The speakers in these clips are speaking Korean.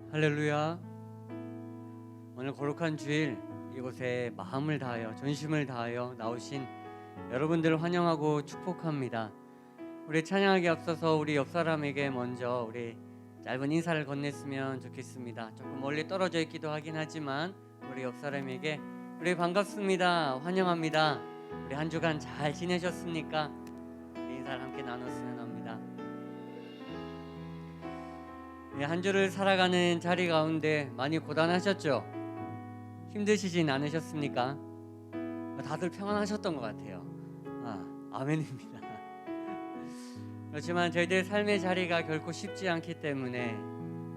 할렐루야. 오늘 거룩한 주일 이곳에 마음을 다하여 전심을 다하여 나오신 여러분들을 환영하고 축복합니다. 우리 찬양하기 앞서서 우리 옆 사람에게 먼저 우리 짧은 인사를 건넸으면 좋겠습니다. 조금 멀리 떨어져 있기도 하긴 하지만 우리 옆 사람에게 우리 반갑습니다, 환영합니다, 우리 한 주간 잘 지내셨습니까? 우리 인사를 함께 나눴으면 합니다. 한 주를 살아가는 자리 가운데 많이 고단하셨죠? 힘드시진 않으셨습니까? 다들 평안하셨던 것 같아요. 아멘입니다. 그렇지만 저희들 삶의 자리가 결코 쉽지 않기 때문에,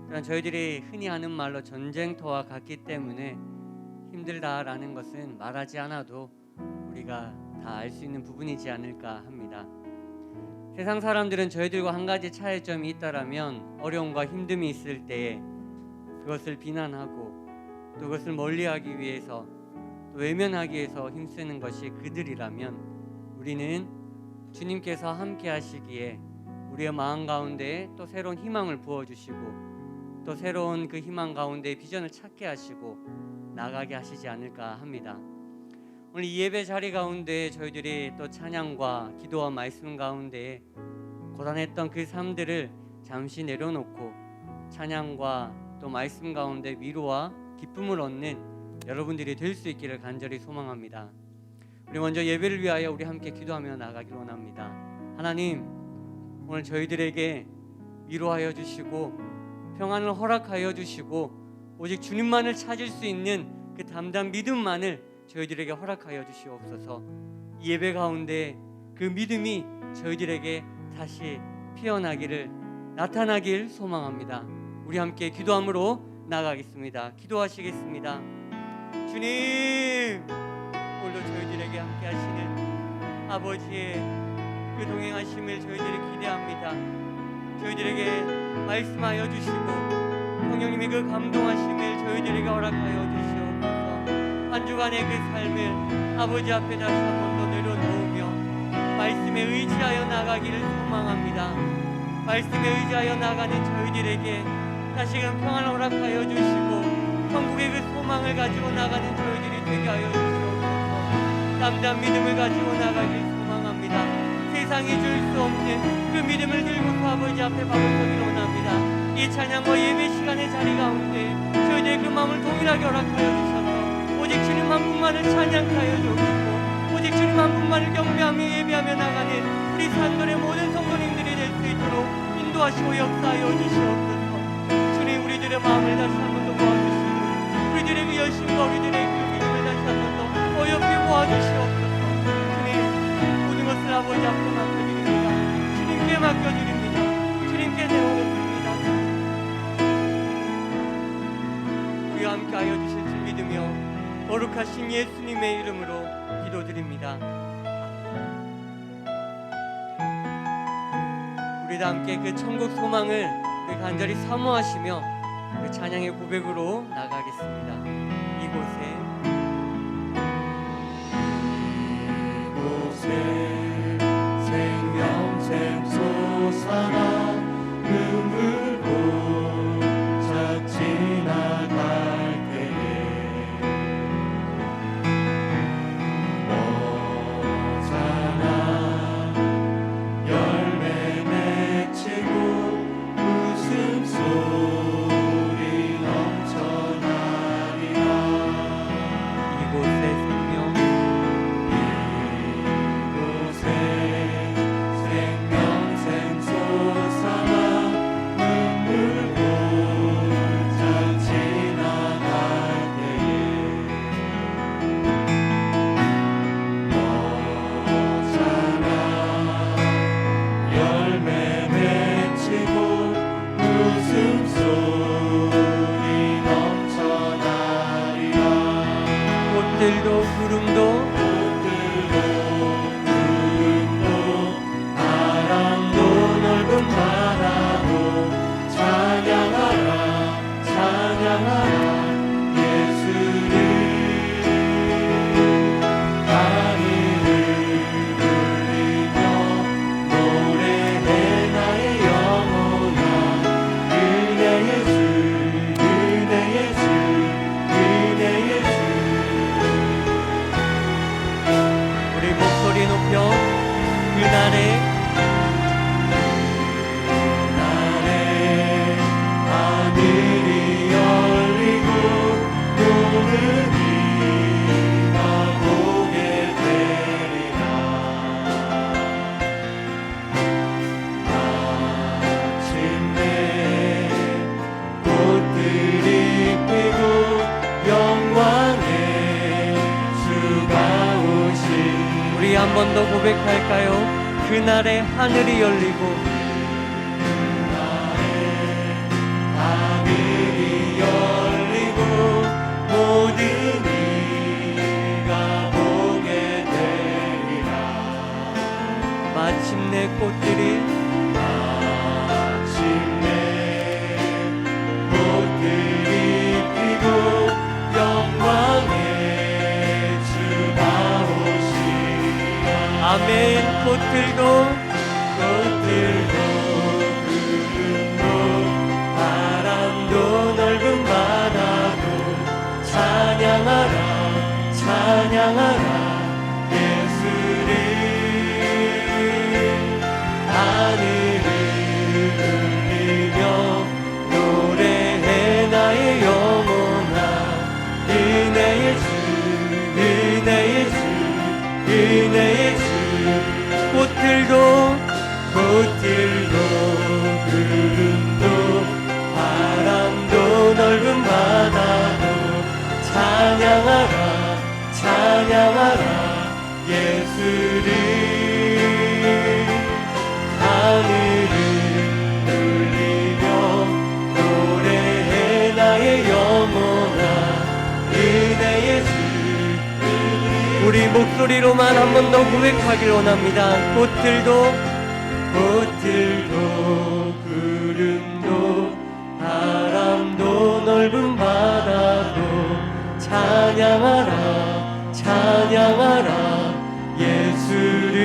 또한 저희들이 흔히 하는 말로 전쟁터와 같기 때문에 힘들다라는 것은 말하지 않아도 우리가 다 알 수 있는 부분이지 않을까 합니다. 세상 사람들은 저희들과 한 가지 차이점이 있다라면, 어려움과 힘듦이 있을 때에 그것을 비난하고 또 그것을 멀리하기 위해서 또 외면하기 위해서 힘쓰는 것이 그들이라면, 우리는 주님께서 함께 하시기에 우리의 마음 가운데 또 새로운 희망을 부어주시고 또 새로운 그 희망 가운데 비전을 찾게 하시고 나가게 하시지 않을까 합니다. 오늘 이 예배 자리 가운데 저희들이 또 찬양과 기도와 말씀 가운데 고단했던 그 삶들을 잠시 내려놓고 찬양과 또 말씀 가운데 위로와 기쁨을 얻는 여러분들이 될 수 있기를 간절히 소망합니다. 우리 먼저 예배를 위하여 우리 함께 기도하며 나가기를 원합니다. 하나님, 오늘 저희들에게 위로하여 주시고 평안을 허락하여 주시고 오직 주님만을 찾을 수 있는 그 담대한 믿음만을 저희들에게 허락하여 주시옵소서. 이 예배 가운데 그 믿음이 저희들에게 다시 피어나기를, 나타나길 소망합니다. 우리 함께 기도함으로 나가겠습니다. 기도하시겠습니다. 주님, 오늘도 저희들에게 함께 하시는 아버지의 그 동행하심을 저희들이 기대합니다. 저희들에게 말씀하여 주시고 성령님의 그 감동하심을 저희들에게 허락하여 주시옵소서. 한 주간의 그 삶을 아버지 앞에 다시 한 번 더 내려놓으며 말씀에 의지하여 나가기를 소망합니다. 말씀에 의지하여 나가는 저희들에게 다시금 평안을 허락하여 주시고 천국의 그 소망을 가지고 나가는 저희들이 되게 하여 주시옵소서. 담대한 믿음을 가지고 나가길 소망합니다. 세상이 줄 수 없는 그 믿음을 들고서 아버지 앞에 바로 서기를 원합니다. 이 찬양과 예배 시간의 자리 가운데 저희들의 그 마음을 동일하게 허락하여 주셔서 오직 주님 한 분만을 찬양하여 주시고 오직 주님 한 분만을 경배하며 예배하며 나가는 우리 산돌의 모든 성도님들이 될 수 있도록 인도하시고 역사하여 주시옵소서. 주님, 우리들의 마음을 다시 한 번 더 모아주시고 우리들의 그 열심과 우리들의 그 믿음을 다시 한 번 더 어여삐 모아주시옵소서. 주님, 모든 것을 아버지 앞에 맡겨드립니다. 주님께 맡겨드립니다. 주님께 내어놓습니다. 우리와 함께 하여 주실 줄 믿으며 거룩하신 예수님의 이름으로 기도드립니다. 우리 다 함께 그 천국 소망을 우리 간절히 사모하시며 그 찬양의 고백으로 나가겠습니다. 이곳에 생명샘 솟아나 눈물 고작 지나갈 꽃들도 구름도 바람도 넓은 바다도 찬양하라 찬양하라 예수를 하늘을 울리며 노래해 나의 영혼아 그대 예수를 한 번 더 고백할까요? 그날에 하늘이 열리고 하늘이 열리고 모든 이가 보게 되리라. 마침내 꽃들이 꽃들이 피고 영광의 주가 오시리라. 아멘. 꽃들도 구름도 바람도 넓은 바다도 찬양하라 찬양하라 예수를. 하늘을 울리며 노래해 나의 영혼아. 은혜의 주 은혜의 주 은혜의 주. 꽃들도 구름도 바람도 넓은 바다도 찬양하라 찬양하라 예수를. 하늘을 울리며 노래해 나의 영혼아. 은혜의 주 우리 목소리로만 한 번 더 고백하길 원합니다. 꽃들도 구름도 바람도 넓은 바다도 찬양하라 찬양하라 예수를.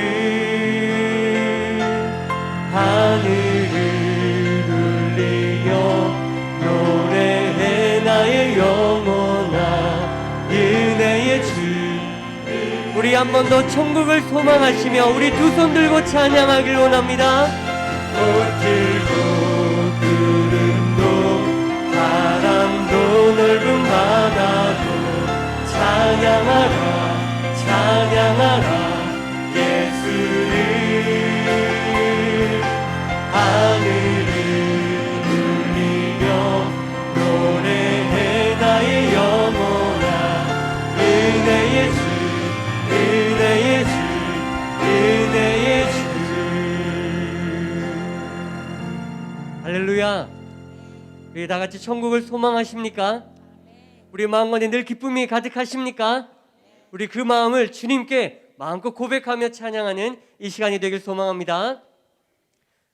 하늘을 울리며 노래해 나의 영혼아. 은혜의 주. 우리 한 번 더 천국을 소망하시며 우리 두 손 들고 찬양하길 원합니다. 꽃들도 구름도 바람도 넓은 바다도 찬양하라 찬양하라 예수를. 하늘을 울리며 노래해 나의 영혼아. 은혜의 주 은혜의 주 은혜의 주. 할렐루야. 우리 다 같이 천국을 소망하십니까? 우리 마음 가운데 늘 기쁨이 가득하십니까? 우리 그 마음을 주님께 마음껏 고백하며 찬양하는 이 시간이 되길 소망합니다.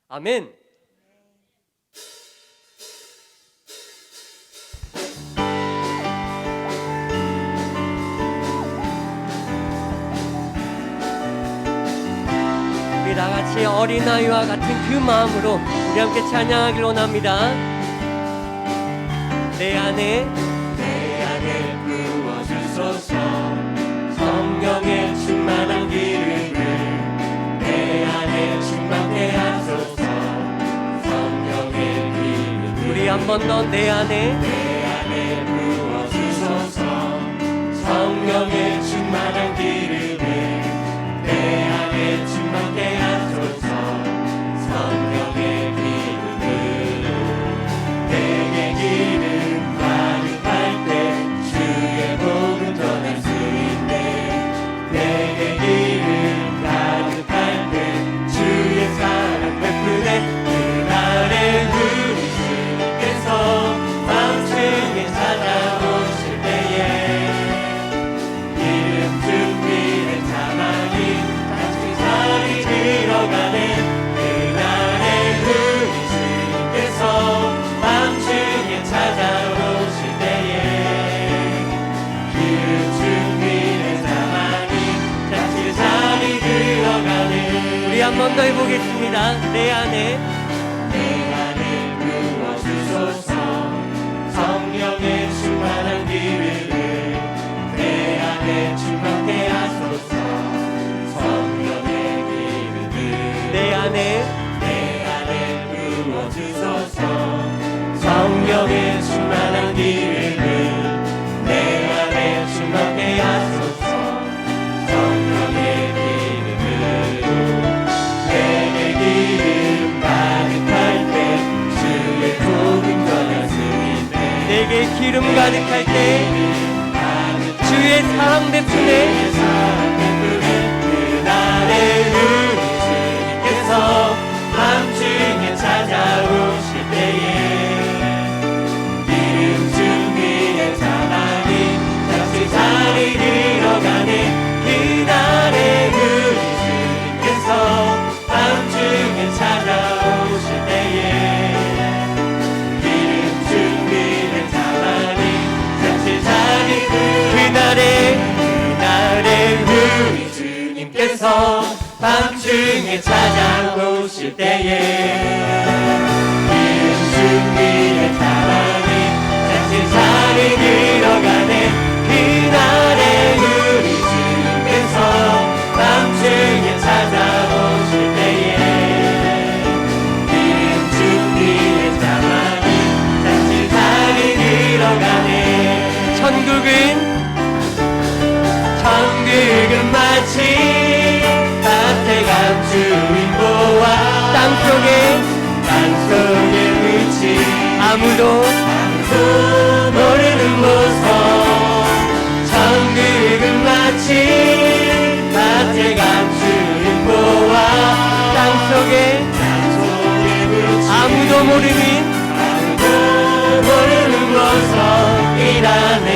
아멘. 우리 다 같이 어린아이와 같은 그 마음으로 우리 함께 찬양하길 원합니다. 내 안에 부어주소서. 성령의 충만한 기름을 내 안에 충만케 하소서. 성령의 기름을 우리 한 번 더 내 안에 부어주소서. 성령의 충만한 기름을 내 안에 충만케 하소서. 성령의 기름을. 내게 기름 가득할 때 주의 복음 전할 수 있네. 내게 기름 가득할 때 주의 사랑 베푸네. 그날에 우리 주님께서 밤중에 찾아오실 때에 기름 준비된 자만이 같이 자리 들어가네. 그날에 우리 주님께서 밤중에 찾아오실 때에 기름 준비된 자만이 같이 자리 들어가네. 우리 한 번 더 해보겠습니다. 내 안에 부어주소서. 성령의 충만한 기름을 내 안에 충만케 하소서. 성령의 기름을 내 안에 부어주소서. 성령의 충만한 기름을 내 안에 충만케 하소서. 성령의 기름을. 내게 기름 가득할 때 주의 복음 전할 수 있네. 내게 기름 가득할 때 주의 사랑 베푸네. 그날에 그날에 우리 주님께서 밤중에 찾아오실 때에 기름 준비의 자만이 다시 자리 들어가네. 그날에 우리 주님께서 밤중에 찾아오실 때에 기름 준비의 자만이 다시 자리 그날에 우리 주님께서 밤중에 찾아오실 때에 기름 준비의 자만이 다시 자리 들어가네. 그날에 우리 주님께서 밤중에 찾아오실 때에 기름 준비의 자만이 다시 자리 들어가네. 천국은 마치 밭에 감추인 보와 땅속에 묻힌 아무도 모르는 보석. 천국은 마치 밭에 감추인 보와 땅속에 묻힌 아무도 모르는 보석이라네.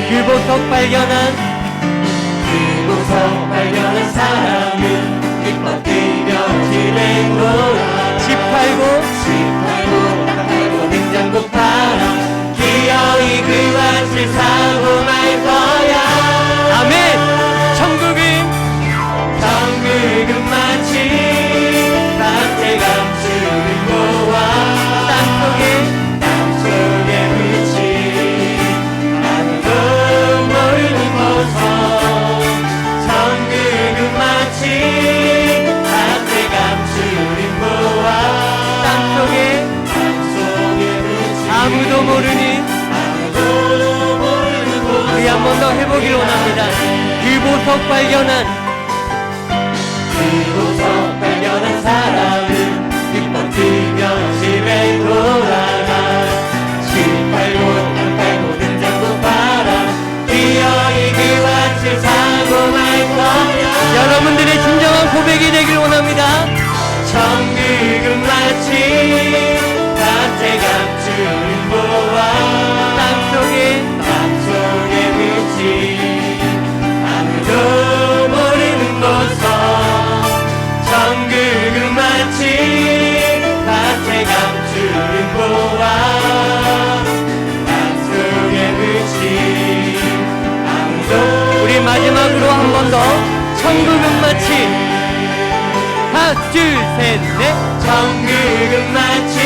그 보석 발견한 사람은 기뻐 뛰며 집에 돌아. 집 팔고 땅 팔고 냉장고 팔아 기어이 그 밭을 사고 말 거야. 아멘. 천국은 마치 밭에 감추인 보와 땅속에 묻힌 아무도 모르는 보석. 밭에 감추인 보와 땅속에 아무도 모르는 우리 한 번 더 해보길 원합니다. 그 보석 발견한 사람은 기뻐 뛰며 집에 돌아가. 집 팔고 땅 팔고 냉장고 팔아 기어이 그 밭을 사고 말 거야. 여러분들의 진정한 고백이 되길 원합니다. 천국은 마치 밭에 감추인 보와 땅속에 묻힌 아무도 모르는 보석. 천국은 마치 밭에 감추인 보와 땅속에 묻힌 아무도. 우리 마지막으로 한 번 더. 천국은 마치 하나 둘 셋 넷. 천국은 마치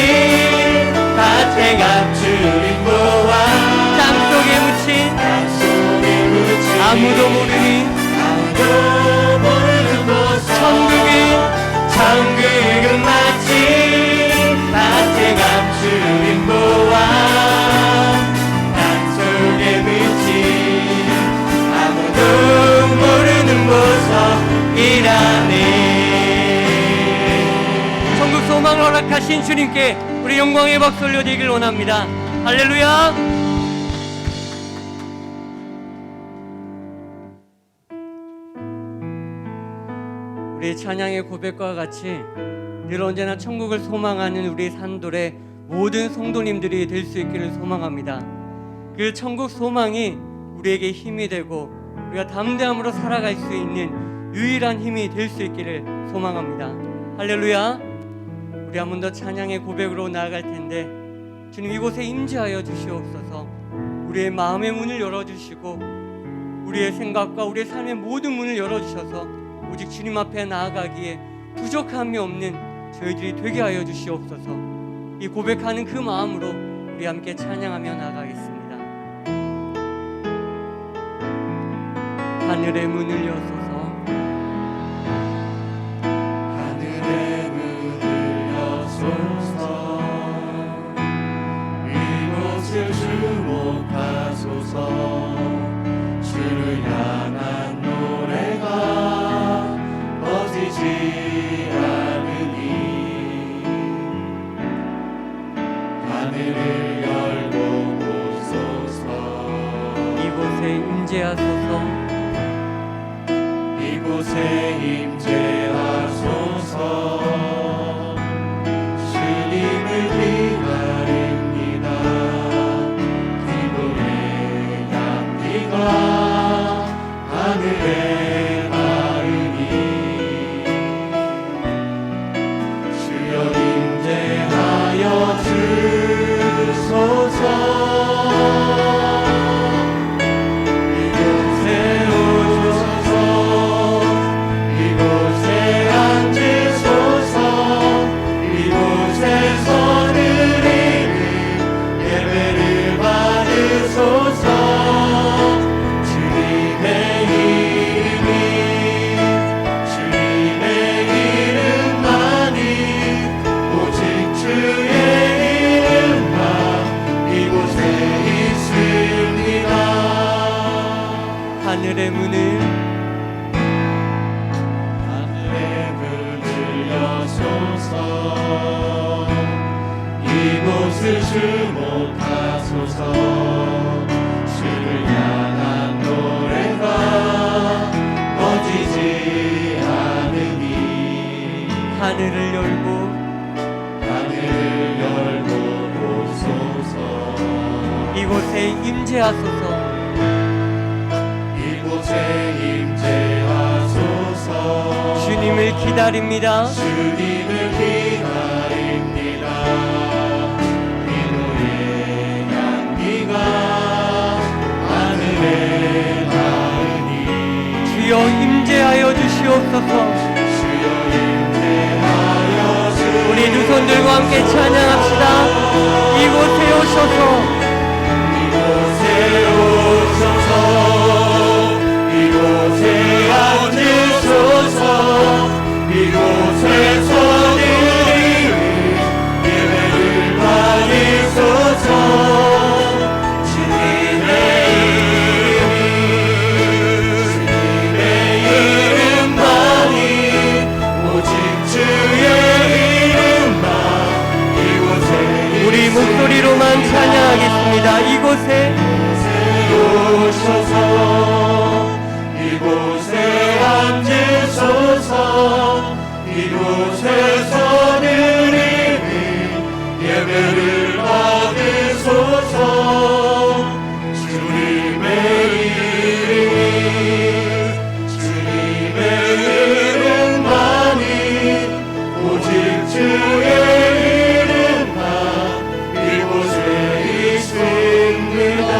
밭에 감추인 보와 땅속에 묻힌 아무도 모르는 보석. 천국은 마치 밭에 감추인 보와 땅속에 묻힌 아무도 모르는 보석이라네. 천국 소망을 허락하신 주님께 우리 영광의 박수 올려드리길 원합니다. 할렐루야. 우리 찬양의 고백과 같이 늘 언제나 천국을 소망하는 우리 산돌의 모든 성도님들이 될 수 있기를 소망합니다. 그 천국 소망이 우리에게 힘이 되고 우리가 담대함으로 살아갈 수 있는 유일한 힘이 될 수 있기를 소망합니다. 할렐루야. 우리 한 번 더 찬양의 고백으로 나아갈 텐데, 주님 이곳에 임재하여 주시옵소서. 우리의 마음의 문을 열어주시고 우리의 생각과 우리의 삶의 모든 문을 열어주셔서 오직 주님 앞에 나아가기에 부족함이 없는 저희들이 되게 하여 주시옵소서. 이 고백하는 그 마음으로 우리 함께 찬양하며 나아가겠습니다. 하늘의 문을 여소서. 하늘의 문을 여소서. 이곳을 주목하소서. 주를 향한 노래가 꺼지지 않으니 하늘을 열고 보소서. 이곳에 임재하소서. 이곳에 이곳에 임재하소서. 이곳에 임재하소서. 주님을 기다립니다. 주님을 기다립니다. 기도의 향기가 하늘에 닿으니 주여 임재하여 주시옵소서. 주여 임재하여 우리 두 손 들고 함께 찬양합시다. 이곳에 오셔서 이곳에 오셔서 이곳에 앉으소서. 이곳에서 드리는 예배를 받으소서. 주님의 이름만이 오직 주의 이름만 이곳에 우리 목소리로만 찬양하겠습니다. 이곳에 오셔서 이곳에 앉으소서. 이곳에서 드리는 예배를 받으소서. 주님의 이름만이 오직 주의 이름만 이곳에 있습니다.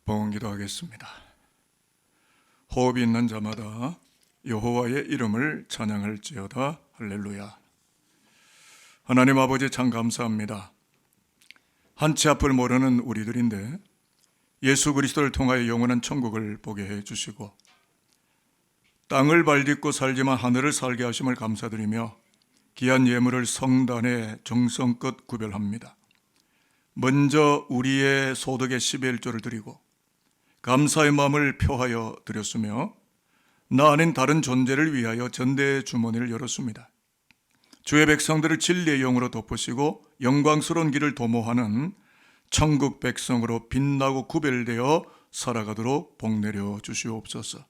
봉헌기도 하겠습니다. 호흡이 있는 자마다 여호와의 이름을 찬양할지어다. 할렐루야. 하나님 아버지 참 감사합니다. 한치 앞을 모르는 우리들인데 예수 그리스도를 통하여 영원한 천국을 보게 해주시고 땅을 발딛고 살지만 하늘을 살게 하심을 감사드리며 귀한 예물을 성단에 정성껏 구별합니다. 먼저 우리의 소득의 11조를 드리고 감사의 마음을 표하여 드렸으며 나 아닌 다른 존재를 위하여 전대의 주머니를 열었습니다. 주의 백성들을 진리의 영으로 덮으시고 영광스러운 길을 도모하는 천국 백성으로 빛나고 구별되어 살아가도록 복내려 주시옵소서.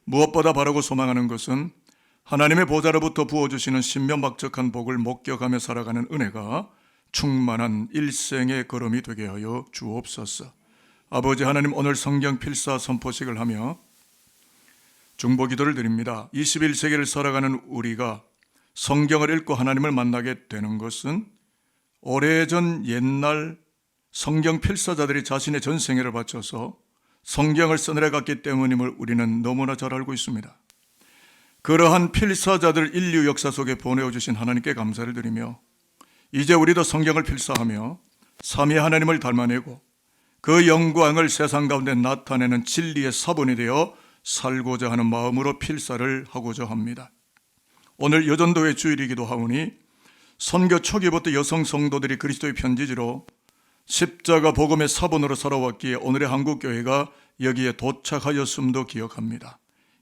무엇보다 바라고 소망하는 것은 하나님의 보좌로부터 부어주시는 신명박적한 복을 목격하며 살아가는 은혜가 충만한 일생의 걸음이 되게 하여 주옵소서. 아버지 하나님, 오늘 성경 필사 선포식을 하며 중보기도를 드립니다. 21세기를 살아가는 우리가 성경을 읽고 하나님을 만나게 되는 것은 오래전 옛날 성경 필사자들이 자신의 전생애를 바쳐서 성경을 써내려 갔기 때문임을 우리는 너무나 잘 알고 있습니다. 그러한 필사자들 인류 역사 속에 보내어 주신 하나님께 감사를 드리며 이제 우리도 성경을 필사하며 삼위 하나님을 닮아내고 그 영광을 세상 가운데 나타내는 진리의 사본이 되어 살고자 하는 마음으로 필사를 하고자 합니다. 오늘 여전도회 주일이기도 하오니 선교 초기부터 여성 성도들이 그리스도의 편지지로 십자가 복음의 사본으로 살아왔기에 오늘의 한국교회가 여기에 도착하였음도 기억합니다.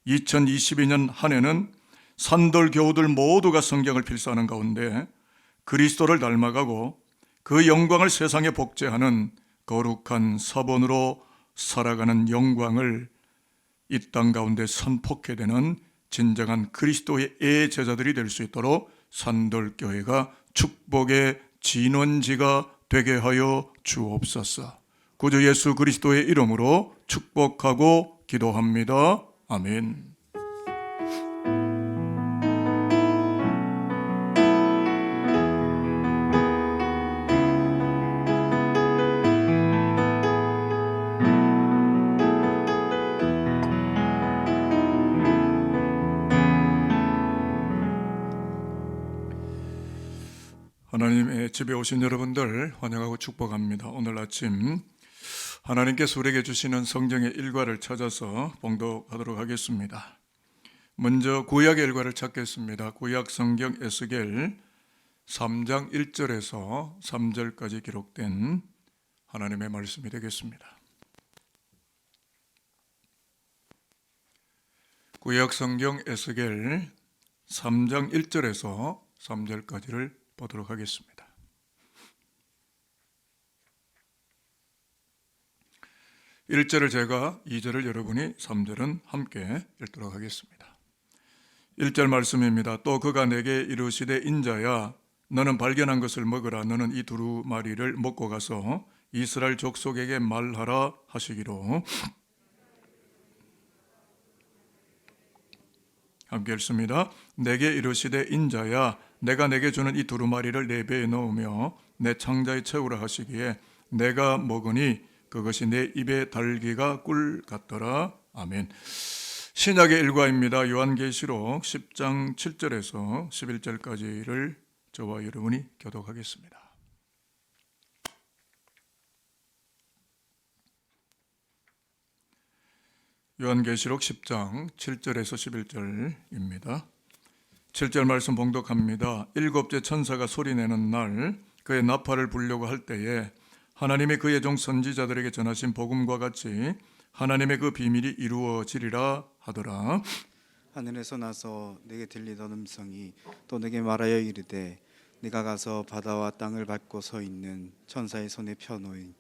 2022년 한 해는 산돌 교우들 모두가 성경을 필사하는 가운데 그리스도를 닮아가고 그 영광을 세상에 복제하는 거룩한 사본으로 살아가는 영광을 이 땅 가운데 선포케 되는 진정한 그리스도의 제자들이 될 수 있도록 산돌교회가 축복의 진원지가 되게 하여 주옵소서. 구주 예수 그리스도의 이름으로 축복하고 기도합니다. 아멘. 하나님의 집에 오신 여러분들 환영하고 축복합니다. 오늘 아침 하나님께서 우리에게 주시는 성경의 일과를 찾아서 봉독하도록 하겠습니다. 먼저 구약의 일과를 찾겠습니다. 구약 성경 에스겔 3장 1절에서 3절까지 기록된 하나님의 말씀이 되겠습니다. 구약 성경 에스겔 3장 1절에서 3절까지를 보도록 하겠습니다. 1절을 제가, 2절을 여러분이, 3절은 함께 읽도록 하겠습니다. 1절 말씀입니다. 또 그가 내게 이르시되 인자야 너는 발견한 것을 먹으라. 너는 이 두루마리를 먹고 가서 이스라엘 족속에게 말하라 하시기로. 함께 읽습니다. 내게 이르시되 인자야 내가 내게 주는 이 두루마리를 내 배에 넣으며 내 창자에 채우라 하시기에 내가 먹으니 그것이 내 입에 달기가 꿀 같더라. 아멘. 신약의 일과입니다. 요한계시록 10장 7절에서 11절까지를 저와 여러분이 교독하겠습니다. 요한계시록 10장 7절에서 11절입니다. 7절 말씀 봉독합니다. 일곱째 천사가 소리내는 날 그의 나팔을 불려고 할 때에 하나님의 그의 종 선지자들에게 전하신 복음과 같이 하나님의 그 비밀이 이루어지리라 하더라. 하늘에서 나서 내게 들리던 음성이 또 내게 말하여 이르되 네가 가서 바다와 땅을 밟고 서 있는 천사의 손에 펴놓인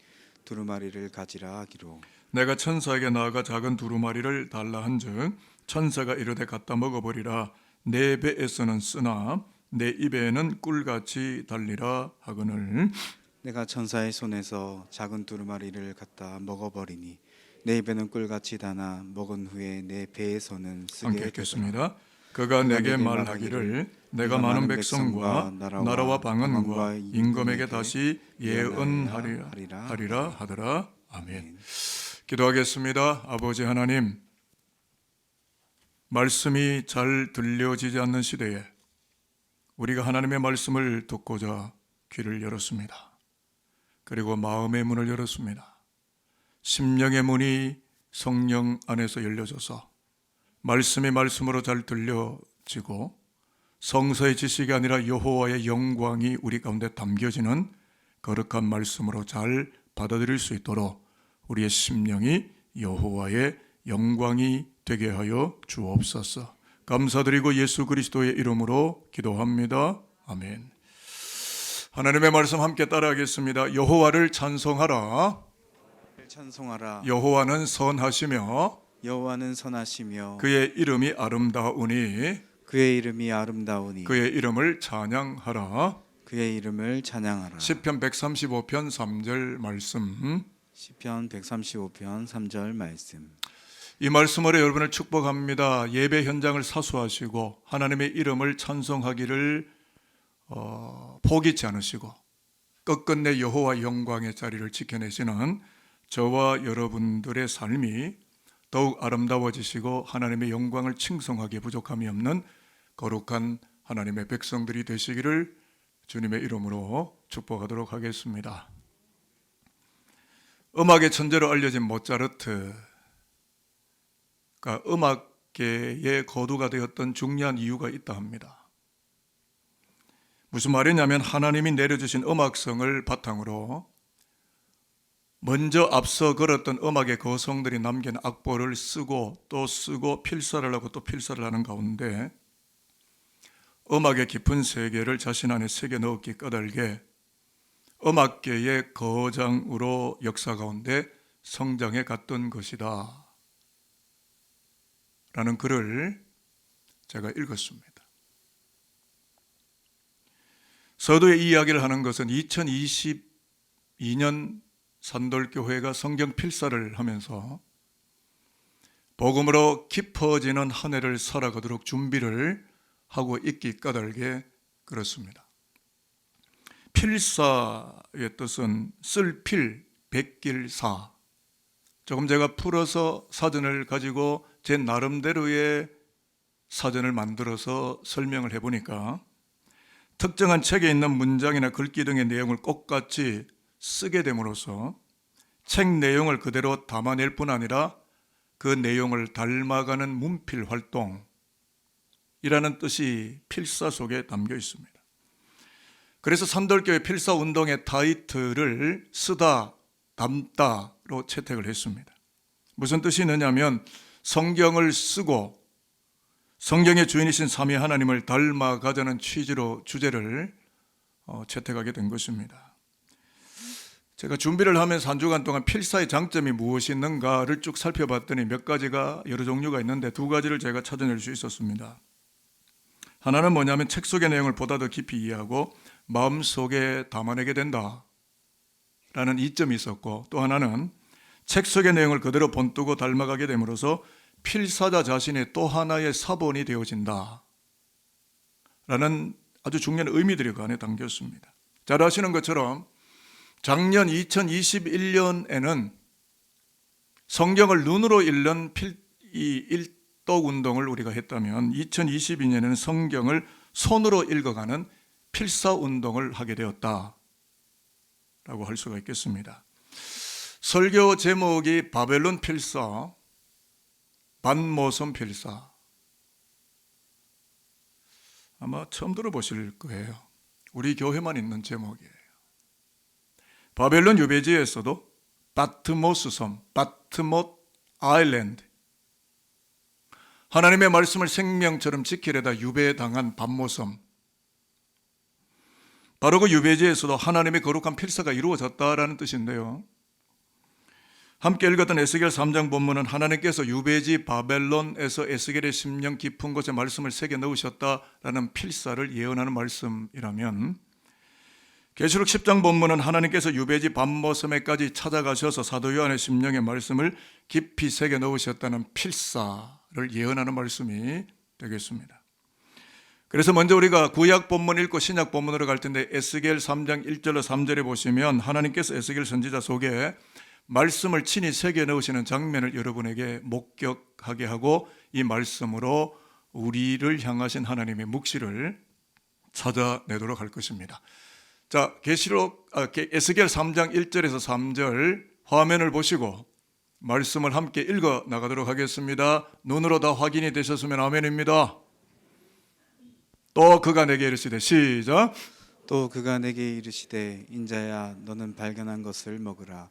두루마리를 가지라 하기로. 내가 천사에게 나아가 작은 두루마리를 달라 한즉 천사가 이르되 갖다 먹어버리라. 내 배에서는 쓰나 내 입에는 꿀같이 달리라 하거늘. 내가 천사의 손에서 작은 두루마리를 갖다 먹어버리니 내 입에는 꿀같이 다나 먹은 후에 내 배에서는 쓰게 함께 되더라. 읽겠습니다. 그가 내게 말하기를 내가 많은 백성과 나라와 방언과 임금에게 다시 예언하리라 하더라. 아멘. 기도하겠습니다. 아버지 하나님, 말씀이 잘 들려지지 않는 시대에 우리가 하나님의 말씀을 듣고자 귀를 열었습니다. 그리고 마음의 문을 열었습니다. 심령의 문이 성령 안에서 열려져서 말씀이 말씀으로 잘 들려지고 성서의 지식이 아니라 여호와의 영광이 우리 가운데 담겨지는 거룩한 말씀으로 잘 받아들일 수 있도록 우리의 심령이 여호와의 영광이 되게 하여 주옵소서. 감사드리고 예수 그리스도의 이름으로 기도합니다. 아멘. 하나님의 말씀 함께 따라하겠습니다. 여호와를 찬송하라. 찬송하라. 여호와는 선하시며 여호와는 선하시며 그의 이름이 아름다우니 그의 이름이 아름다우니 그의 이름을 찬양하라. 그의 이름을 찬양하라. 시편 135편 3절 말씀. 시편 135편 3절 말씀. 이 말씀으로 여러분을 축복합니다. 예배 현장을 사수하시고 하나님의 이름을 찬송하기를 포기치 않으시고 끝끝내 여호와 영광의 자리를 지켜내시는 저와 여러분들의 삶이 더욱 아름다워지시고 하나님의 영광을 칭송하기에 부족함이 없는 거룩한 하나님의 백성들이 되시기를 주님의 이름으로 축복하도록 하겠습니다. 음악의 천재로 알려진 모차르트가 음악계의 거두가 되었던 중요한 이유가 있다 합니다. 무슨 말이냐면 하나님이 내려주신 음악성을 바탕으로 먼저 앞서 걸었던 음악의 거성들이 남긴 악보를 쓰고 또 쓰고 필사를 하고 또 필사를 하는 가운데 음악의 깊은 세계를 자신 안에 새겨 넣었기 까닭에 음악계의 거장으로 역사 가운데 성장해 갔던 것이다 라는 글을 제가 읽었습니다. 서두에 이 이야기를 하는 것은 2022년 산돌교회가 성경 필사를 하면서 복음으로 깊어지는 한 해를 살아가도록 준비를 하고 있기 까닭에 그렇습니다. 필사의 뜻은 쓸필, 백길사. 조금 제가 풀어서 사전을 가지고 제 나름대로의 사전을 만들어서 설명을 해보니까 특정한 책에 있는 문장이나 글귀 등의 내용을 똑같이 쓰게 됨으로써 책 내용을 그대로 담아낼 뿐 아니라 그 내용을 닮아가는 문필 활동이라는 뜻이 필사 속에 담겨 있습니다. 그래서 산돌교회 필사 운동의 타이틀을 쓰다, 담다로 채택을 했습니다. 무슨 뜻이 있느냐면 성경을 쓰고 성경의 주인이신 삼위 하나님을 닮아가자는 취지로 주제를 채택하게 된 것입니다. 제가 준비를 하면서 한 주간 동안 필사의 장점이 무엇이 있는가를 쭉 살펴봤더니 몇 가지가 여러 종류가 있는데 두 가지를 제가 찾아낼 수 있었습니다. 하나는 뭐냐면 책 속의 내용을 보다 더 깊이 이해하고 마음속에 담아내게 된다 라는 이점이 있었고, 또 하나는 책 속의 내용을 그대로 본뜨고 닮아가게 됨으로써 필사자 자신의 또 하나의 사본이 되어진다 라는 아주 중요한 의미들이 그 안에 담겼습니다. 잘 아시는 것처럼 작년 2021년에는 성경을 눈으로 읽는 이 일독 운동을 우리가 했다면 2022년에는 성경을 손으로 읽어가는 필사 운동을 하게 되었다라고 할 수가 있겠습니다. 설교 제목이 바벨론 필사, 반모섬 필사. 아마 처음 들어보실 거예요. 우리 교회만 있는 제목이에요. 바벨론 유배지에서도 바트모스 섬, 바트못 아일랜드, 하나님의 말씀을 생명처럼 지키려다 유배당한 반모섬, 바로 그 유배지에서도 하나님의 거룩한 필사가 이루어졌다라는 뜻인데요. 함께 읽었던 에스겔 3장 본문은 하나님께서 유배지 바벨론에서 에스겔의 심령 깊은 곳에 말씀을 새겨 넣으셨다라는 필사를 예언하는 말씀이라면, 계시록 10장 본문은 하나님께서 유배지 반모섬에까지 찾아가셔서 사도 요한의 심령의 말씀을 깊이 새겨 넣으셨다는 필사를 예언하는 말씀이 되겠습니다. 그래서 먼저 우리가 구약 본문 읽고 신약 본문으로 갈 텐데, 에스겔 3장 1절로 3절에 보시면 하나님께서 에스겔 선지자 속에 말씀을 친히 새겨 넣으시는 장면을 여러분에게 목격하게 하고, 이 말씀으로 우리를 향하신 하나님의 묵시를 찾아내도록 할 것입니다. 자, 에스겔 3장 1절에서 3절 화면을 보시고 말씀을 함께 읽어 나가도록 하겠습니다. 눈으로 다 확인이 되셨으면 아멘입니다. 또 그가 내게 이르시되, 시작. 또 그가 내게 이르시되, 인자야 너는 발견한 것을 먹으라.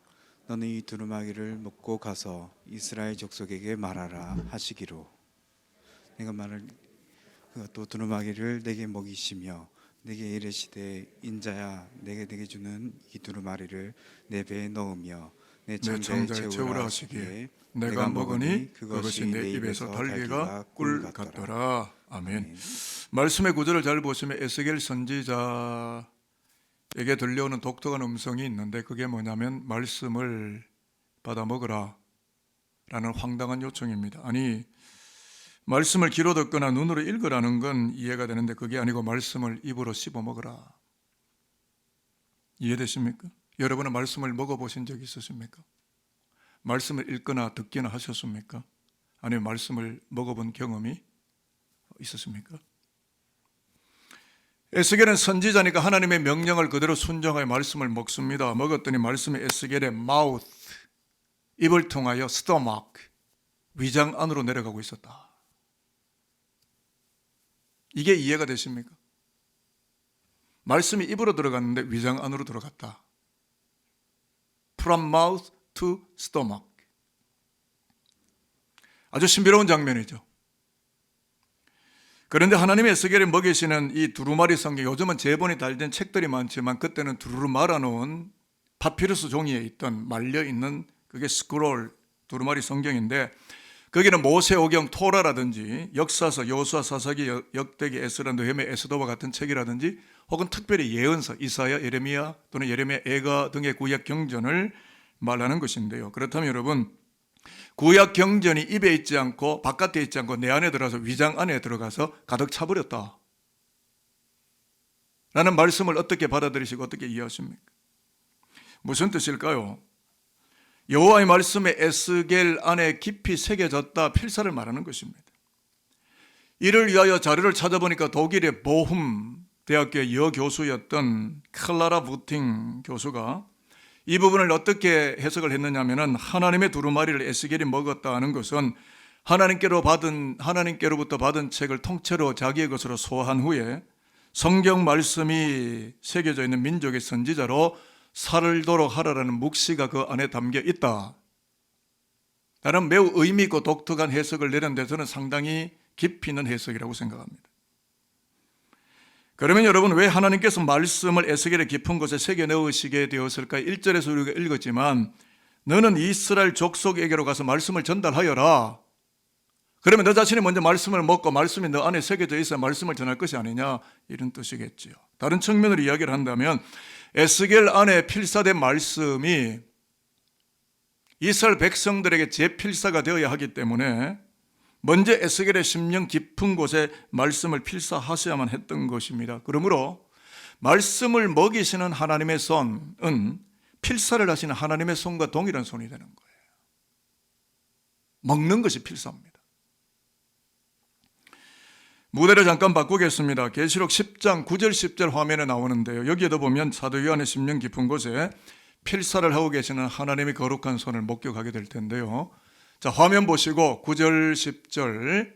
너는 이 두루마기를 먹고 가서 이스라엘 족속에게 말하라 하시기로. 내가 말을 그가 또 두루마기를 내게 먹이시며 내게 이르시되, 인자야 내게 주는 이 두루마리를 내 배에 넣으며 내 창자에 채우라 하시기에 내가 먹으니 그것이 내 입에서 달걀과 꿀 같더라. 아멘. 말씀의 구절을 잘 보시면 에스겔 선지자에게 들려오는 독특한 음성이 있는데, 그게 뭐냐면 말씀을 받아 먹으라 라는 황당한 요청입니다. 아니, 말씀을 귀로 듣거나 눈으로 읽으라는 건 이해가 되는데, 그게 아니고 말씀을 입으로 씹어 먹으라. 이해되십니까? 여러분은 말씀을 먹어보신 적 있으십니까? 말씀을 읽거나 듣기나 하셨습니까? 아니면 말씀을 먹어본 경험이 있으십니까? 에스겔은 선지자니까 하나님의 명령을 그대로 순종하여 말씀을 먹습니다. 먹었더니 말씀이 에스겔의 mouth, 입을 통하여 stomach, 위장 안으로 내려가고 있었다. 이게 이해가 되십니까? 말씀이 입으로 들어갔는데 위장 안으로 들어갔다. From mouth to stomach. 아주 신비로운 장면이죠. 그런데 하나님의 에스겔이 먹이시는 이 두루마리 성경, 요즘은 제본이 달린 책들이 많지만 그때는 두루루 말아놓은 파피루스 종이에 있던 말려있는 그게 스크롤 두루마리 성경인데, 거기는 모세오경 토라라든지 역사서 요수아 사사기 역대기 에스라 느헤미야 에스더와 같은 책이라든지, 혹은 특별히 예언서 이사야 예레미야 또는 예레미야 애가 등의 구약 경전을 말하는 것인데요. 그렇다면 여러분, 구약 경전이 입에 있지 않고 바깥에 있지 않고 내 안에 들어가서 위장 안에 들어가서 가득 차버렸다 라는 말씀을 어떻게 받아들이시고 어떻게 이해하십니까? 무슨 뜻일까요? 여호와의 말씀에 에스겔 안에 깊이 새겨졌다, 필사를 말하는 것입니다. 이를 위하여 자료를 찾아보니까 독일의 보훔 대학교의 여교수였던 클라라 부팅 교수가 이 부분을 어떻게 해석을 했느냐면은, 하나님의 두루마리를 에스겔이 먹었다는 것은 하나님께로부터 받은 책을 통째로 자기의 것으로 소화한 후에 성경 말씀이 새겨져 있는 민족의 선지자로 살도록 하라라는 묵시가 그 안에 담겨 있다. 나는 매우 의미 있고 독특한 해석을 내렸는데 저는 상당히 깊이 있는 해석이라고 생각합니다. 그러면 여러분, 왜 하나님께서 말씀을 에스겔의 깊은 곳에 새겨 넣으시게 되었을까? 1절에서 우리가 읽었지만 너는 이스라엘 족속에게로 가서 말씀을 전달하여라. 그러면 너 자신이 먼저 말씀을 먹고 말씀이 너 안에 새겨져 있어야 말씀을 전할 것이 아니냐, 이런 뜻이겠지요. 다른 측면으로 이야기를 한다면 에스겔 안에 필사된 말씀이 이스라엘 백성들에게 재필사가 되어야 하기 때문에 먼저 에스겔의 심령 깊은 곳에 말씀을 필사하셔야만 했던 것입니다. 그러므로 말씀을 먹이시는 하나님의 손은 필사를 하시는 하나님의 손과 동일한 손이 되는 거예요. 먹는 것이 필사입니다. 무대를 잠깐 바꾸겠습니다. 계시록 10장 9절 10절 화면에 나오는데요. 여기에도 보면 사도 요한의 심령 깊은 곳에 필사를 하고 계시는 하나님의 거룩한 손을 목격하게 될 텐데요. 자, 화면 보시고 9절 10절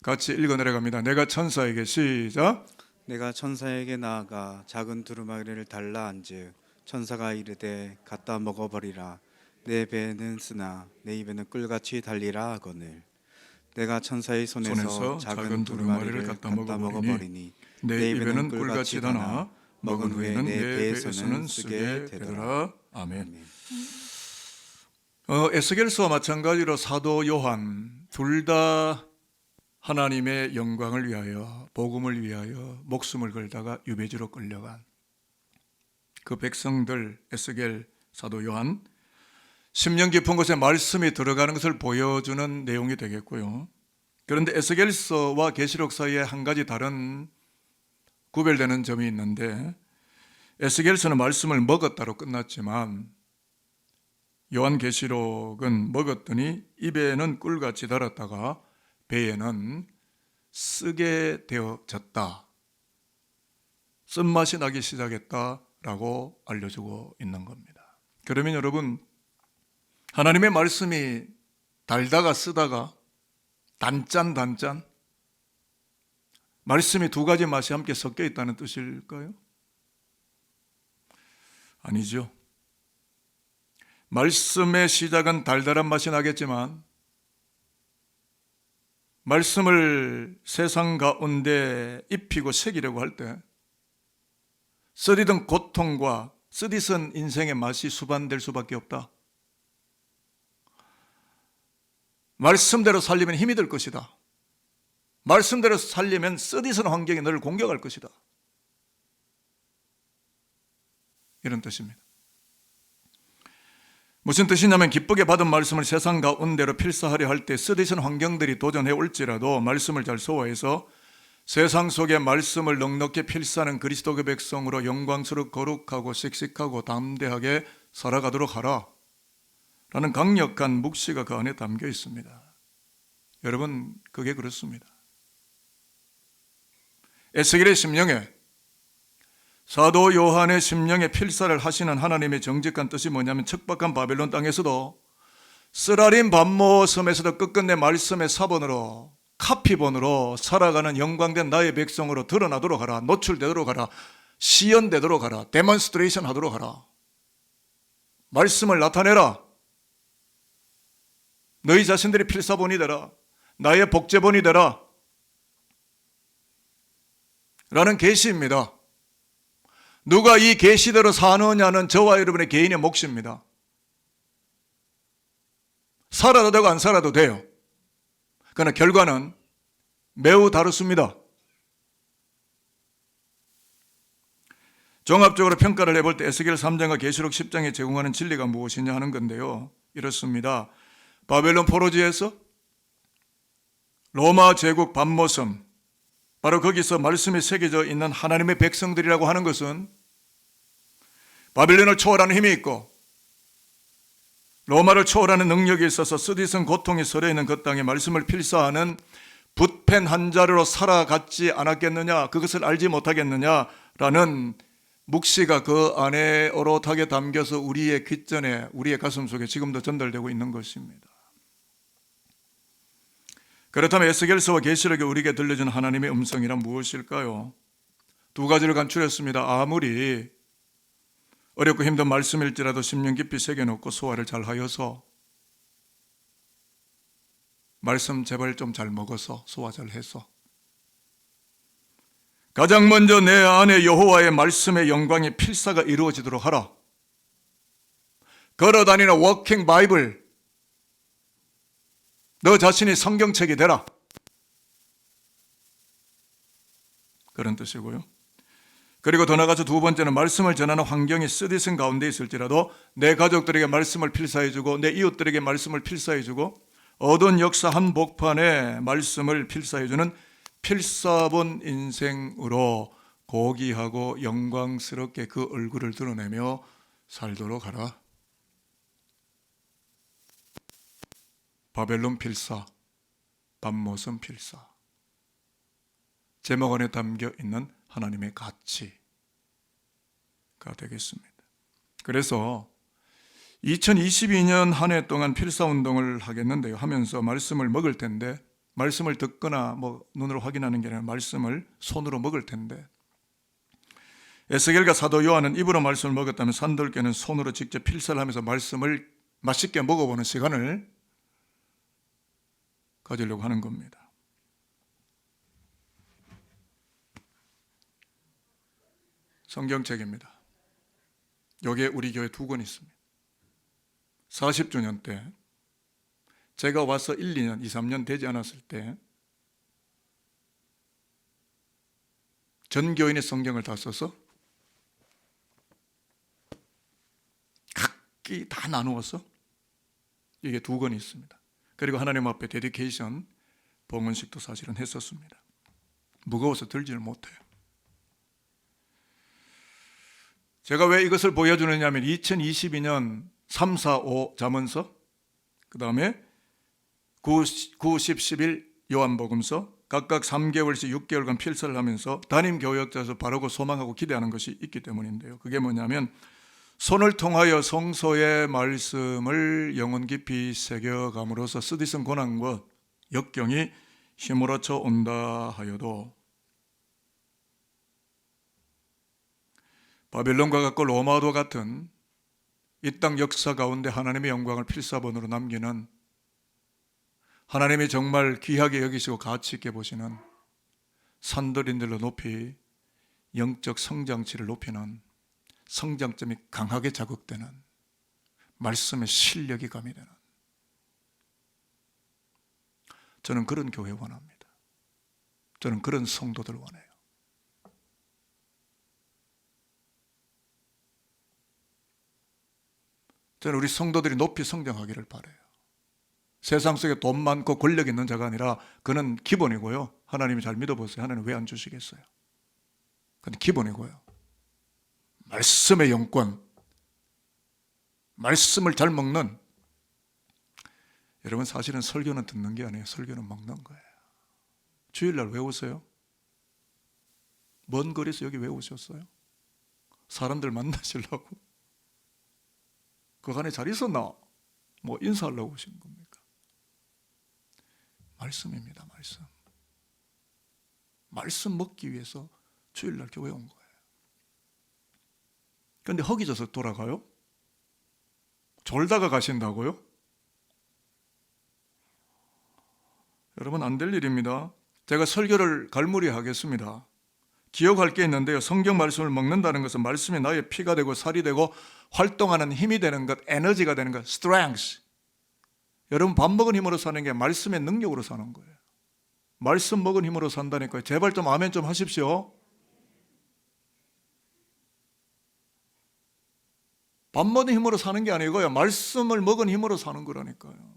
같이 읽어 내려갑니다. 내가 천사에게 시작. 내가 천사에게 나아가 작은 두루마리를 달라 앉으 천사가 이르되 갖다 먹어버리라. 내 배에는 쓰나 내 입에는 꿀같이 달리라 하거늘. 내가 천사의 손에서 작은 두루마리를 갖다 먹어버리니 내 입에는 꿀같이 다나 먹은 후에는 내 배에서는 쓰게 되더라. 아멘. 에스겔서와 마찬가지로 사도 요한 둘 다 하나님의 영광을 위하여, 복음을 위하여 목숨을 걸다가 유배지로 끌려간 그 백성들, 에스겔, 사도 요한, 심령 깊은 곳에 말씀이 들어가는 것을 보여주는 내용이 되겠고요. 그런데 에스겔서와 계시록 사이에 한 가지 다른 구별되는 점이 있는데, 에스겔서는 말씀을 먹었다로 끝났지만 요한계시록은 먹었더니 입에는 꿀같이 달았다가 배에는 쓰게 되어졌다, 쓴맛이 나기 시작했다라고 알려주고 있는 겁니다. 그러면 여러분, 하나님의 말씀이 달다가 쓰다가 단짠 말씀이 두 가지 맛이 함께 섞여 있다는 뜻일까요? 아니죠. 말씀의 시작은 달달한 맛이 나겠지만 말씀을 세상 가운데 입히고 새기려고 할 때 쓰디던 고통과 쓰디쓴 인생의 맛이 수반될 수밖에 없다. 말씀대로 살리면 힘이 들 것이다. 말씀대로 살리면 쓰디쓴 환경이 너를 공격할 것이다. 이런 뜻입니다. 무슨 뜻이냐면 기쁘게 받은 말씀을 세상 가운데로 필사하려 할 때 쓰디쓴 환경들이 도전해 올지라도 말씀을 잘 소화해서 세상 속에 말씀을 넉넉히 필사하는 그리스도의 백성으로 영광스럽고 거룩하고 씩씩하고 담대하게 살아가도록 하라 라는 강력한 묵시가 그 안에 담겨 있습니다. 여러분, 그게 그렇습니다. 에스겔의 심령에, 사도 요한의 심령에 필사를 하시는 하나님의 정직한 뜻이 뭐냐면 척박한 바벨론 땅에서도 쓰라린 밤모 섬에서도 끝끝내 말씀의 사본으로, 카피본으로 살아가는 영광된 나의 백성으로 드러나도록 하라, 노출되도록 하라, 시연되도록 하라, 데몬스트레이션 하도록 하라. 말씀을 나타내라. 너희 자신들이 필사본이 되라, 나의 복제본이 되라 라는 계시입니다. 누가 이 계시대로 사느냐는 저와 여러분의 개인의 몫입니다. 살아도 되고 안 살아도 돼요. 그러나 결과는 매우 다릅니다. 종합적으로 평가를 해볼 때 에스겔 3장과 계시록 10장에 제공하는 진리가 무엇이냐 하는 건데요. 이렇습니다. 바벨론 포로지에서 로마 제국 밤모섬, 바로 거기서 말씀이 새겨져 있는 하나님의 백성들이라고 하는 것은 바빌론을 초월하는 힘이 있고 로마를 초월하는 능력이 있어서 쓰디쓴 고통이 서려 있는 그 땅에 말씀을 필사하는 붓펜 한 자루로 살아갔지 않았겠느냐, 그것을 알지 못하겠느냐라는 묵시가 그 안에 오롯하게 담겨서 우리의 귓전에, 우리의 가슴 속에 지금도 전달되고 있는 것입니다. 그렇다면 에스겔서와 계시록에 우리에게 들려준 하나님의 음성이란 무엇일까요? 두 가지를 간추렸습니다. 아무리 어렵고 힘든 말씀일지라도 심령 깊이 새겨놓고 소화를 잘 하여서 말씀 제발 좀 잘 먹어서 소화 잘 해서 가장 먼저 내 안에 여호와의 말씀의 영광의 필사가 이루어지도록 하라. 걸어다니는 워킹 바이블, 너 자신이 성경책이 되라. 그런 뜻이고요. 그리고 더 나아가서 두 번째는 말씀을 전하는 환경이 쓰디쓴 가운데 있을지라도 내 가족들에게 말씀을 필사해주고 내 이웃들에게 말씀을 필사해주고 어두운 역사 한복판에 말씀을 필사해주는 필사본 인생으로 고귀하고 영광스럽게 그 얼굴을 드러내며 살도록 하라. 바벨론 필사, 밤모섬 필사. 제목 안에 담겨 있는 하나님의 가치가 되겠습니다. 그래서 2022년 한 해 동안 필사운동을 하겠는데요. 하면서 말씀을 먹을 텐데, 말씀을 듣거나 눈으로 확인하는 게 아니라 말씀을 손으로 먹을 텐데, 에스겔과 사도 요한은 입으로 말씀을 먹었다면 산돌교는 손으로 직접 필사를 하면서 말씀을 맛있게 먹어보는 시간을 가지려고 하는 겁니다. 성경책입니다. 여기에 우리 교회 2권 있습니다. 40주년 때 제가 와서 1, 2년, 2, 3년 되지 않았을 때 전 교인의 성경을 다 써서 각기 다 나누어서 이게 2권이 있습니다. 그리고 하나님 앞에 데디케이션 봉헌식도 사실은 했었습니다. 무거워서 들지를 못해요. 제가 왜 이것을 보여주느냐 하면 2022년 3, 4, 5 잠언서, 그 다음에 9, 10, 11 요한복음서 각각 3개월씩 6개월간 필사를 하면서 담임 교역자에서 바르고 소망하고 기대하는 것이 있기 때문인데요. 그게 뭐냐면 손을 통하여 성소의 말씀을 영혼 깊이 새겨감으로써 쓰디쓴 고난과 역경이 휘몰아쳐 온다 하여도 바벨론과 같고 로마도 같은 이 땅 역사 가운데 하나님의 영광을 필사본으로 남기는, 하나님이 정말 귀하게 여기시고 가치 있게 보시는 산들인들로 높이 영적 성장치를 높이는, 성장점이 강하게 자극되는 말씀의 실력이 가미되는, 저는 그런 교회 원합니다. 저는 그런 성도들 원해요. 저는 우리 성도들이 높이 성장하기를 바라요. 세상 속에 돈 많고 권력 있는 자가 아니라 그는 기본이고요. 하나님이 잘 믿어보세요. 하나님 왜 안 주시겠어요? 그건 기본이고요. 말씀의 영권, 말씀을 잘 먹는, 여러분 사실은 설교는 듣는 게 아니에요. 설교는 먹는 거예요. 주일날 왜 오세요? 먼 거리에서 여기 왜 오셨어요? 사람들 만나시려고? 그 안에 잘 있었나? 인사하려고 오신 겁니까? 말씀입니다. 말씀. 말씀 먹기 위해서 주일날 교회 온 거예요. 그런데 허기져서 돌아가요? 졸다가 가신다고요? 여러분 안 될 일입니다. 제가 설교를 갈무리 하겠습니다. 기억할 게 있는데요. 성경 말씀을 먹는다는 것은 말씀이 나의 피가 되고 살이 되고 활동하는 힘이 되는 것, 에너지가 되는 것, strength. 여러분 밥 먹은 힘으로 사는 게 말씀의 능력으로 사는 거예요. 말씀 먹은 힘으로 산다니까요. 제발 좀 아멘 좀 하십시오. 밥 먹은 힘으로 사는 게 아니고요. 말씀을 먹은 힘으로 사는 거라니까요.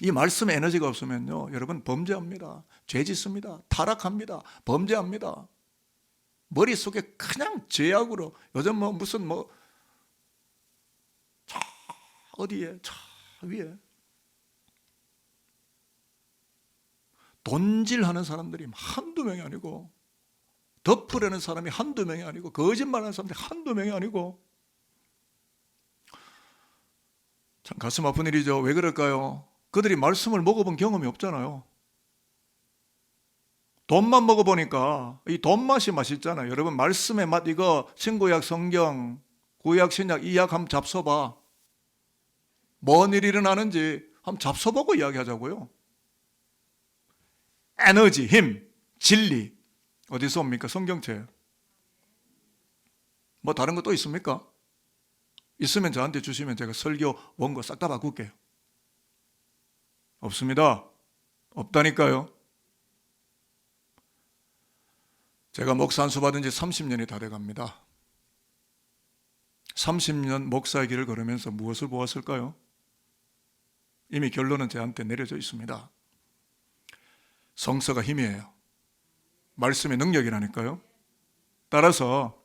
이 말씀의 에너지가 없으면요, 여러분 범죄합니다. 죄 짓습니다. 타락합니다. 범죄합니다. 머릿속에 그냥 죄악으로, 요즘 무슨 저 어디에, 저 위에 돈질하는 사람들이 한두 명이 아니고, 덮으려는 사람이 한두 명이 아니고, 거짓말하는 사람들이 한두 명이 아니고, 참 가슴 아픈 일이죠. 왜 그럴까요? 그들이 말씀을 먹어본 경험이 없잖아요. 돈만 먹어보니까 이 돈 맛이 맛있잖아요. 여러분 말씀의 맛, 이거 신구약 성경, 구약 신약 이약 한번 잡숴봐. 뭔 일이 일어나는지 한번 잡숴보고 이야기하자고요. 에너지, 힘, 진리 어디서 옵니까? 성경책. 뭐 다른 거 또 있습니까? 있으면 저한테 주시면 제가 설교 원고 싹 다 바꿀게요. 없습니다. 없다니까요. 제가 목사 안수 받은 지 30년이 다 돼갑니다. 30년 목사의 길을 걸으면서 무엇을 보았을까요? 이미 결론은 저한테 내려져 있습니다. 성서가 힘이에요. 말씀의 능력이라니까요. 따라서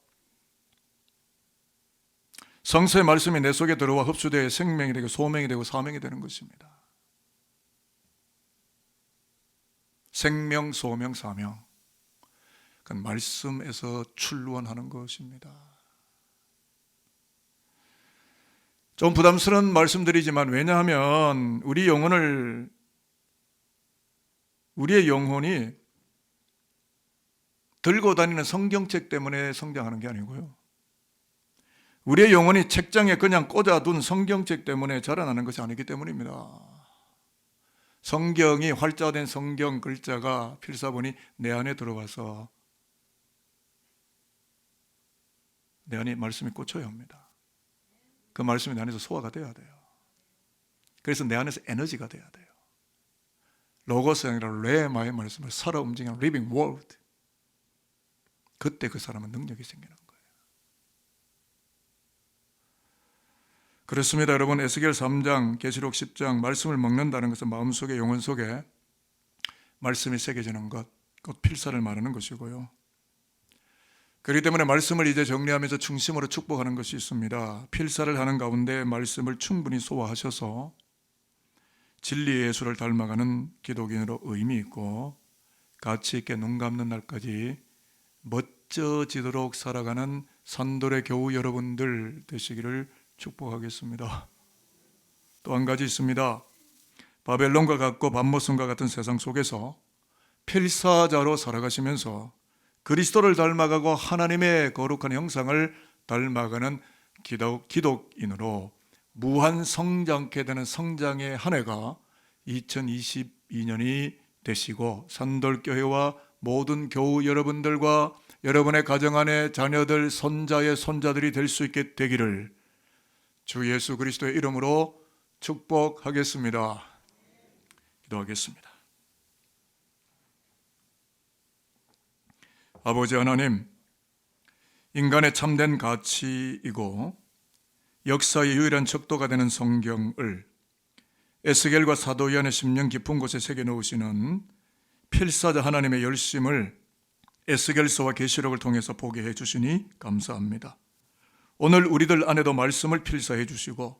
성서의 말씀이 내 속에 들어와 흡수되어 생명이 되고 소명이 되고 사명이 되는 것입니다. 생명, 소명, 사명. 그건 말씀에서 출원하는 것입니다. 좀 부담스러운 말씀드리지만 왜냐하면 우리의 영혼이 들고 다니는 성경책 때문에 성장하는 게 아니고요. 우리의 영혼이 책장에 그냥 꽂아둔 성경책 때문에 자라나는 것이 아니기 때문입니다. 성경이 활자된 성경 글자가 필사본이 내 안에 들어와서 내 안에 말씀이 꽂혀야 합니다. 그 말씀이 내 안에서 소화가 돼야 돼요. 그래서 내 안에서 에너지가 돼야 돼요. 로고스가 아니라 레마의 말씀을 살아 움직이는 living word. 그때 그 사람은 능력이 생기는 거예요. 그렇습니다. 여러분, 에스겔 3장, 계시록 10장 말씀을 먹는다는 것은 마음속에 영혼 속에 말씀이 새겨지는 것, 곧 필사를 말하는 것이고요. 그렇기 때문에 말씀을 이제 정리하면서 중심으로 축복하는 것이 있습니다. 필사를 하는 가운데 말씀을 충분히 소화하셔서 진리의 예수를 닮아가는 기독인으로 의미 있고 가치 있게 눈 감는 날까지 멋져지도록 살아가는 산돌의 교우 여러분들 되시기를 축복하겠습니다. 또 한 가지 있습니다. 바벨론과 같고 밤모성과 같은 세상 속에서 필사자로 살아가시면서 그리스도를 닮아가고 하나님의 거룩한 형상을 닮아가는 기독인으로 무한 성장케 되는 성장의 한 해가 2022년이 되시고 산돌교회와 모든 교우 여러분들과 여러분의 가정 안에 자녀들, 손자의 손자들이 될 수 있게 되기를 주 예수 그리스도의 이름으로 축복하겠습니다. 기도하겠습니다. 아버지 하나님, 인간의 참된 가치이고 역사의 유일한 척도가 되는 성경을 에스겔과 사도 요한의 심령 깊은 곳에 새겨 놓으시는 필사자 하나님의 열심을 에스겔서와 계시록을 통해서 보게 해주시니 감사합니다. 오늘 우리들 안에도 말씀을 필사해 주시고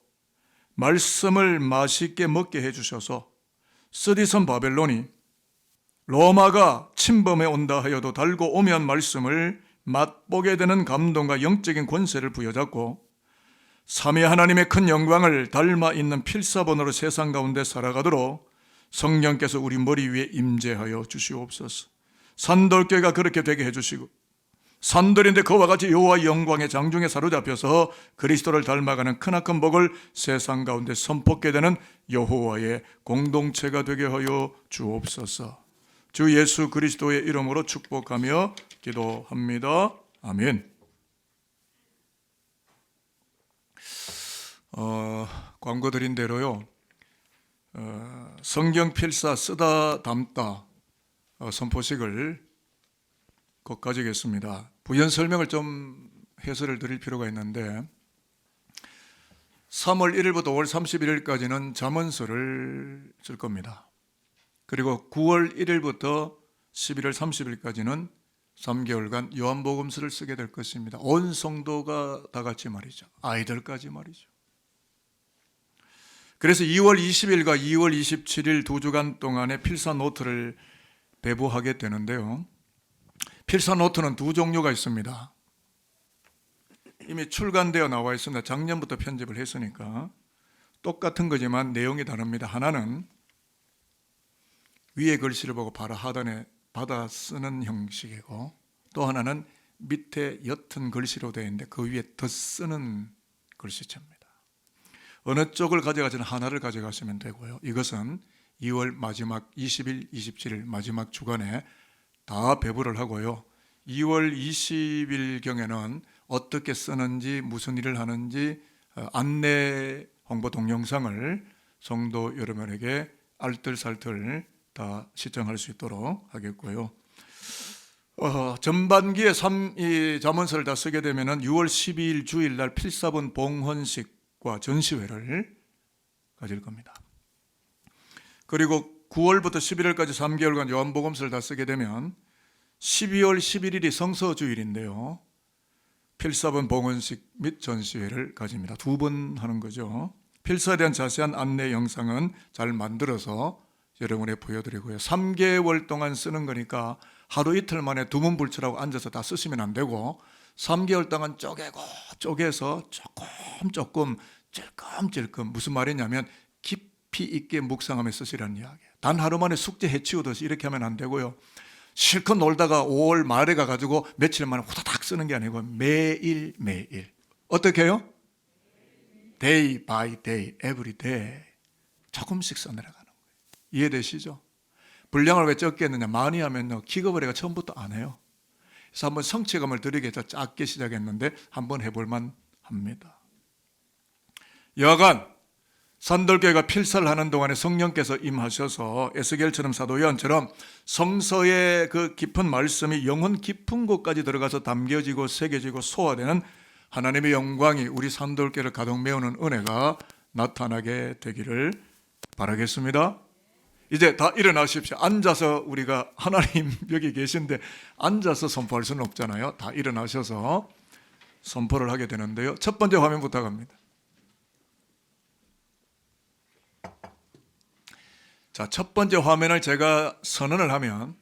말씀을 맛있게 먹게 해주셔서 쓰디선 바벨론이 로마가 침범해 온다 하여도 달고 오면 말씀을 맛보게 되는 감동과 영적인 권세를 부여잡고 삼위 하나님의 큰 영광을 닮아 있는 필사본으로 세상 가운데 살아가도록 성령께서 우리 머리 위에 임재하여 주시옵소서. 산돌교회가 그렇게 되게 해주시고 산돌인데 그와 같이 여호와의 영광의 장중에 사로잡혀서 그리스도를 닮아가는 크나큰 복을 세상 가운데 선포하게 되는 여호와의 공동체가 되게 하여 주옵소서. 주 예수 그리스도의 이름으로 축복하며 기도합니다. 아멘. 광고 드린 대로요. 성경 필사 쓰다 담다 선포식을 곧 가지겠습니다. 부연 설명을 좀 해설을 드릴 필요가 있는데 3월 1일부터 5월 31일까지는 잠언서를 쓸 겁니다. 그리고 9월 1일부터 11월 30일까지는 3개월간 요한복음서를 쓰게 될 것입니다. 온 성도가 다 같이 말이죠. 아이들까지 말이죠. 그래서 2월 20일과 2월 27일 2주간 동안에 필사 노트를 배부하게 되는데요. 필사 노트는 두 종류가 있습니다. 이미 출간되어 나와 있습니다. 작년부터 편집을 했으니까 똑같은 거지만 내용이 다릅니다. 하나는 위에 글씨를 보고 바로 하단에 받아 쓰는 형식이고 또 하나는 밑에 옅은 글씨로 되어 있는데 그 위에 덧 쓰는 글씨체입니다. 어느 쪽을 가져가시는 하나를 가져가시면 되고요. 이것은 2월 마지막 20일, 27일 마지막 주간에 다 배부를 하고요. 2월 20일경에는 어떻게 쓰는지 무슨 일을 하는지 안내 홍보 동영상을 성도 여러분에게 알뜰살뜰 다 시청할 수 있도록 하겠고요. 전반기에 이 잠언서를 다 쓰게 되면은 6월 12일 주일날 필사본 봉헌식과 전시회를 가질 겁니다. 그리고 9월부터 11월까지 3개월간 요한복음서를 다 쓰게 되면 12월 11일이 성서주일인데요. 필사본 봉헌식 및 전시회를 가집니다. 2번 하는 거죠. 필사에 대한 자세한 안내 영상은 잘 만들어서 여러분에 보여드리고요. 3개월 동안 쓰는 거니까 하루 이틀 만에 두문불출하고 앉아서 다 쓰시면 안 되고 3개월 동안 쪼개서 조금 찔끔찔끔 무슨 말이냐면 깊이 있게 묵상하며 쓰시라는 이야기예요. 단 하루 만에 숙제 해치우듯이 이렇게 하면 안 되고요. 실컷 놀다가 5월 말에 가가지고 며칠 만에 후다닥 쓰는 게 아니고 매일 어떻게 해요? Day by day, every day 조금씩 써내려가는 거예요. 이해되시죠? 분량을 왜 적게 했느냐? 많이 하면요 기겁을 해가 처음부터 안 해요. 그래서 한번 성취감을 드리기 위해서 작게 시작했는데 한번 해볼만 합니다. 여하간 산돌교회가 필사를 하는 동안에 성령께서 임하셔서 에스겔처럼 사도 요한처럼 성서의 그 깊은 말씀이 영혼 깊은 곳까지 들어가서 담겨지고 새겨지고 소화되는 하나님의 영광이 우리 산돌교회를 가득 메우는 은혜가 나타나게 되기를 바라겠습니다. 이제 다 일어나십시오. 앉아서 우리가 하나님 여기 계신데 앉아서 선포할 수는 없잖아요. 다 일어나셔서 선포를 하게 되는데요. 첫 번째 화면부터 갑니다. 자, 첫 번째 화면을 제가 선언을 하면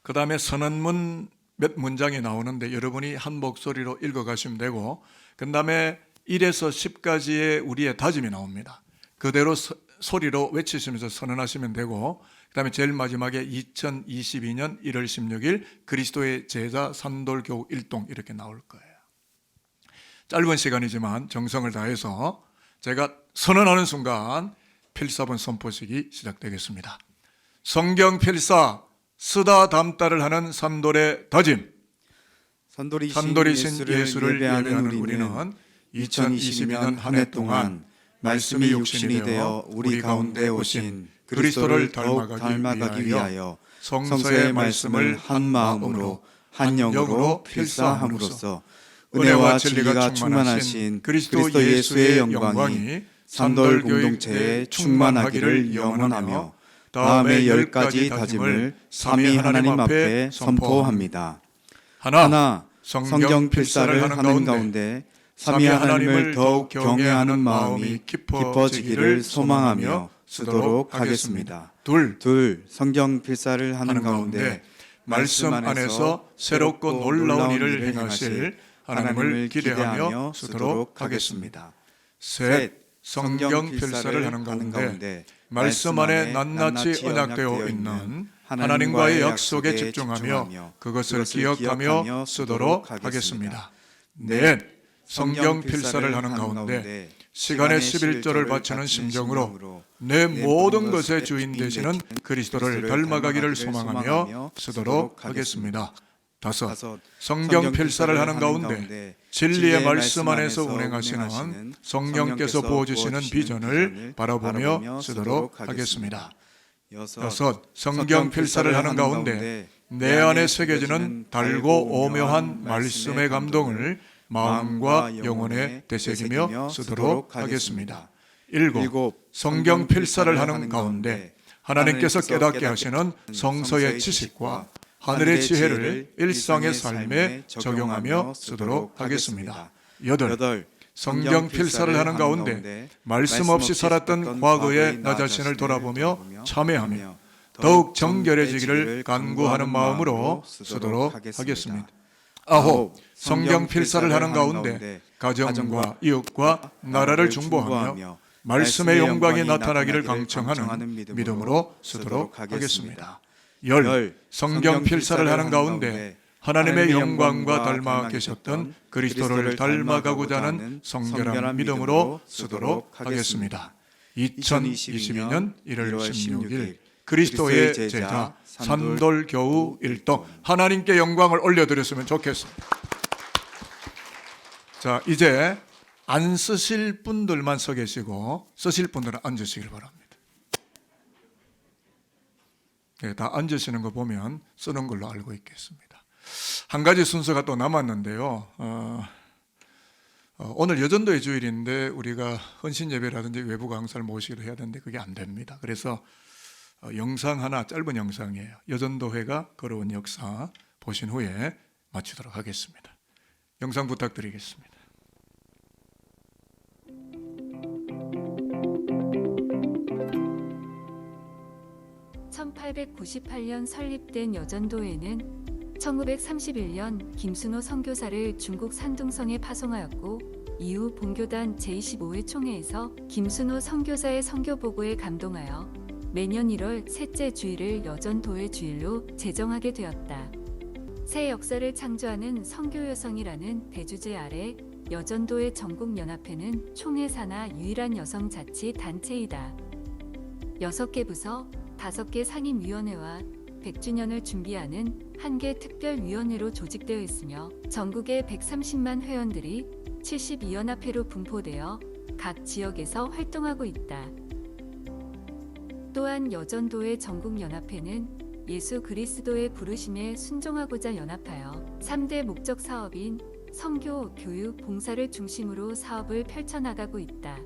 그 다음에 선언문 몇 문장이 나오는데 여러분이 한 목소리로 읽어가시면 되고 그 다음에 1에서 10까지의 우리의 다짐이 나옵니다. 그대로 소리로 외치시면서 선언하시면 되고 그 다음에 제일 마지막에 2022년 1월 16일 그리스도의 제자 산돌교우 일동 이렇게 나올 거예요. 짧은 시간이지만 정성을 다해서 제가 선언하는 순간 필사본 선포식이 시작되겠습니다. 성경 필사 쓰다 담다를 하는 산돌의 다짐. 산돌이신 예수를 예배하는 우리는 2022년 한 해 동안 말씀이 육신이 되어 우리 가운데 오신 그리스도를 닮아가기 위하여 성서의 말씀을 한 마음으로 한 영으로 필사함으로써 은혜와 진리가 충만하신 그리스도 예수의 영광이 산돌 공동체에 충만하기를 영원하며 다음의 10가지 다짐을 삼위 하나님 앞에 선포합니다. 하나, 성경 필사를 하는 가운데 삼위 하나님을 더욱 경외하는 마음이 깊어지기를 소망하며 쓰도록 하겠습니다. 둘, 성경 필사를 하는 가운데 말씀 안에서 새롭고 놀라운 일을 행하실 하나님을 기대하며 쓰도록 하겠습니다. 셋, 성경 필사를 하는 가운데 말씀 안에 낱낱이 언약되어 있는 하나님과의 약속에 집중하며 그것을 기억하며 쓰도록 하겠습니다. 넷, 성경 필사를 하는 가운데 시간의 11조를 바치는 심정으로 내 모든 것의 주인 되시는 그리스도를 닮아가기를 소망하며 쓰도록 하겠습니다. 다섯, 성경 필사를 하는 가운데 진리의 말씀 안에서 운행하시는 성령께서 부어주시는 비전을 바라보며 쓰도록 하겠습니다. 여섯, 성경 필사를 하는 가운데 내 안에 새겨지는 달고 오묘한 말씀의 감동을 마음과 영혼에 되새기며 쓰도록 하겠습니다. 일곱, 성경 필사를 하는 가운데 하나님께서 깨닫게 하시는 성서의 지식과 하늘의 지혜를 일상의 삶에 적용하며 쓰도록 하겠습니다. 여덟, 성경 필사를 하는 가운데 말씀 없이 살았던 과거의 나 자신을 돌아보며 참회하며 더욱 정결해지기를 간구하는 마음으로 쓰도록 하겠습니다. 아홉, 성경 필사를 하는 가운데 가정과 이웃과 나라를 중보하며 말씀의 영광이 나타나기를 강청하는 믿음으로 쓰도록 하겠습니다. 열, 성경 필사를 하는 가운데 하나님의 영광과 닮아 계셨던 그리스도를 닮아가고자 하는 성결한 믿음으로 쓰도록 하겠습니다. 2022년 1월 16일 그리스도의 제자 산돌교우 일동 하나님께 영광을 올려드렸으면 좋겠습니다. 자, 이제 안 쓰실 분들만 서 계시고 쓰실 분들은 앉으시길 바랍니다. 네, 다 앉으시는 거 보면 쓰는 걸로 알고 있겠습니다. 한 가지 순서가 또 남았는데요. 오늘 여전도의 주일인데 우리가 헌신 예배라든지 외부 강사를 모시기로 해야 되는데 그게 안 됩니다. 그래서 영상 하나, 짧은 영상이에요. 여전도회가 걸어온 역사 보신 후에 마치도록 하겠습니다. 영상 부탁드리겠습니다. (1898년) 설립된 여전도회는 1931년 김순호 선교사를 중국 산둥성에 파송하였고 이후 본교단 제25회 총회에서 김순호 선교사의 선교 보고에 감동하여 매년 1월 셋째 주일을 여전도회 주일로 제정하게 되었다. 새 역사를 창조하는 선교여성이라는 대주제 아래 여전도회 전국연합회는 총회 산하 유일한 여성 자치 단체이다. 6개 부서, 5개 상임위원회와 100주년을 준비하는 1개 특별위원회로 조직되어 있으며 전국의 130만 회원들이 72연합회로 분포되어 각 지역에서 활동하고 있다. 또한 여전도회 전국연합회는 예수 그리스도의 부르심에 순종하고자 연합하여 3대 목적 사업인 선교, 교육, 봉사를 중심으로 사업을 펼쳐나가고 있다.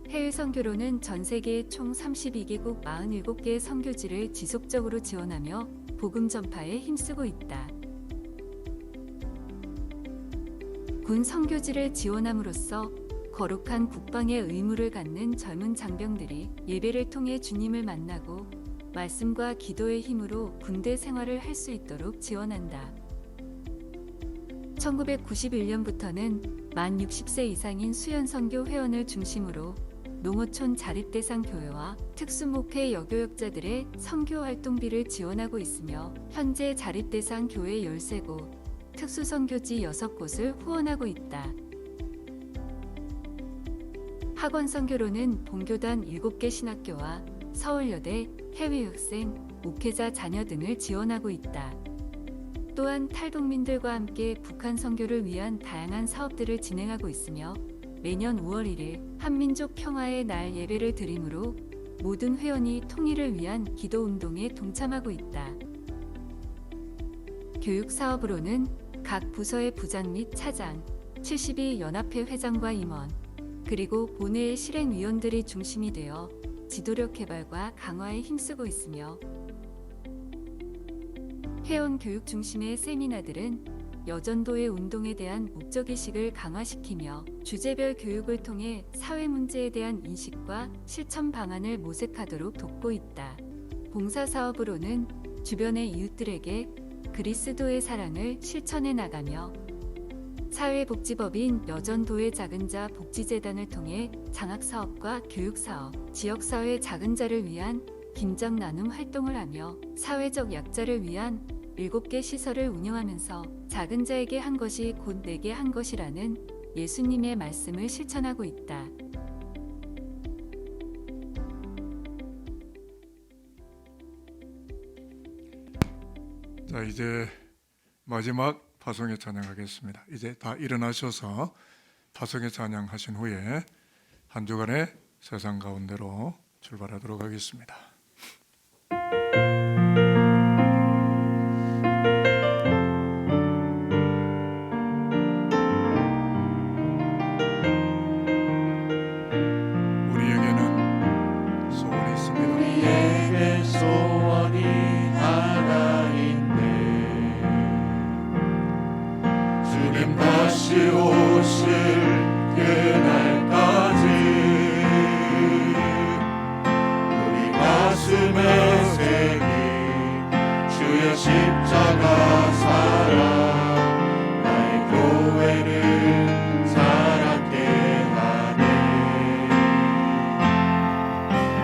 해외 선교로는 전 세계 총 32개국 47개의 선교지를 지속적으로 지원하며 복음 전파에 힘쓰고 있다. 군 선교지를 지원함으로써 거룩한 국방의 의무를 갖는 젊은 장병들이 예배를 통해 주님을 만나고 말씀과 기도의 힘으로 군대 생활을 할 수 있도록 지원한다. 1991년부터는 만 60세 이상인 수연선교 회원을 중심으로 농어촌 자립대상 교회와 특수목회 여교역자들의 선교 활동비를 지원하고 있으며 현재 자립대상 교회 13곳, 특수선교지 6곳을 후원하고 있다. 학원 선교로는 본교단 7개 신학교와 서울여대, 해외학생, 목회자 자녀 등을 지원하고 있다. 또한 탈북민들과 함께 북한 선교를 위한 다양한 사업들을 진행하고 있으며 매년 5월 1일 한민족 평화의 날 예배를 드림으로 모든 회원이 통일을 위한 기도 운동에 동참하고 있다. 교육 사업으로는 각 부서의 부장 및 차장, 72연합회 회장과 임원, 그리고 본회의 실행위원들이 중심이 되어 지도력 개발과 강화에 힘쓰고 있으며 회원 교육 중심의 세미나들은 여전도의 운동에 대한 목적의식을 강화시키며 주제별 교육을 통해 사회 문제에 대한 인식과 실천 방안을 모색하도록 돕고 있다. 봉사사업으로는 주변의 이웃들에게 그리스도의 사랑을 실천해 나가며 사회복지법인 여전도의 작은자 복지재단을 통해 장학사업과 교육사업, 지역사회 작은자를 위한 김장 나눔 활동을 하며 사회적 약자를 위한 7개 시설을 운영하면서 작은 자에게 한 것이 곧 내게 한 것이라는 예수님의 말씀을 실천하고 있다. 자, 이제 마지막 파송의 찬양하겠습니다. 이제 다 일어나셔서 파송의 찬양하신 후에 한 주간의 세상 가운데로 출발하도록 하겠습니다. 십자가 사랑 나의 교회를 살았게 하네.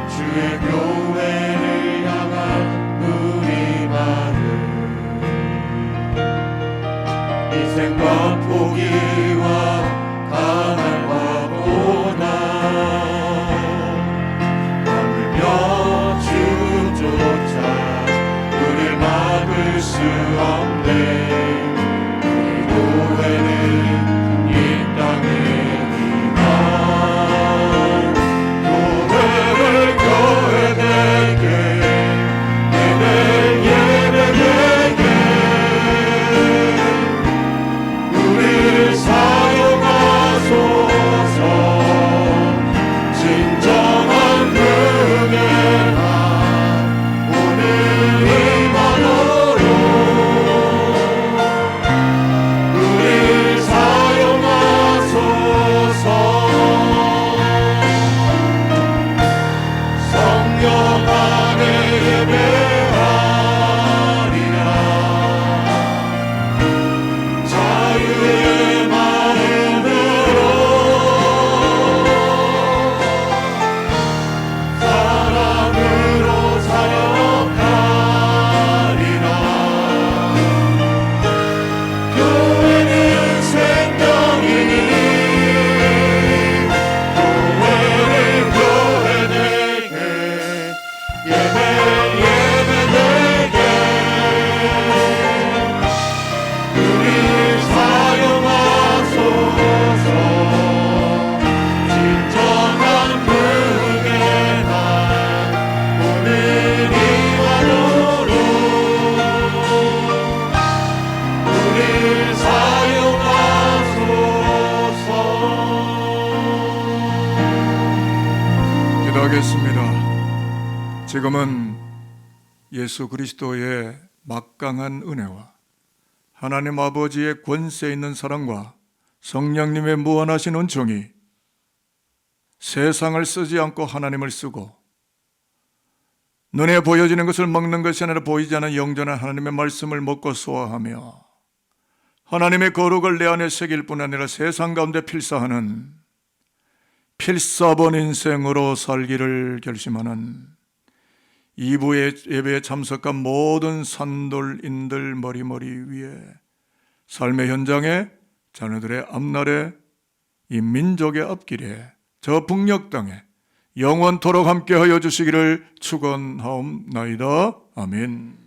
주의 교회를 향한 우리 마음 희생과 포기와 가난과 고난 복음은 예수 그리스도의 막강한 은혜와 하나님 아버지의 권세 있는 사랑과 성령님의 무한하신 은총이 세상을 쓰지 않고 하나님을 쓰고 눈에 보여지는 것을 먹는 것이 아니라 보이지 않는 영전한 하나님의 말씀을 먹고 소화하며 하나님의 거룩을 내 안에 새길 뿐 아니라 세상 가운데 필사하는 필사본 인생으로 살기를 결심하는 2부의 예배에 참석한 모든 산돌인들 머리머리 위에 삶의 현장에 자녀들의 앞날에 이 민족의 앞길에 저 북녘 땅에 영원토록 함께하여 주시기를 축원하옵나이다. 아멘.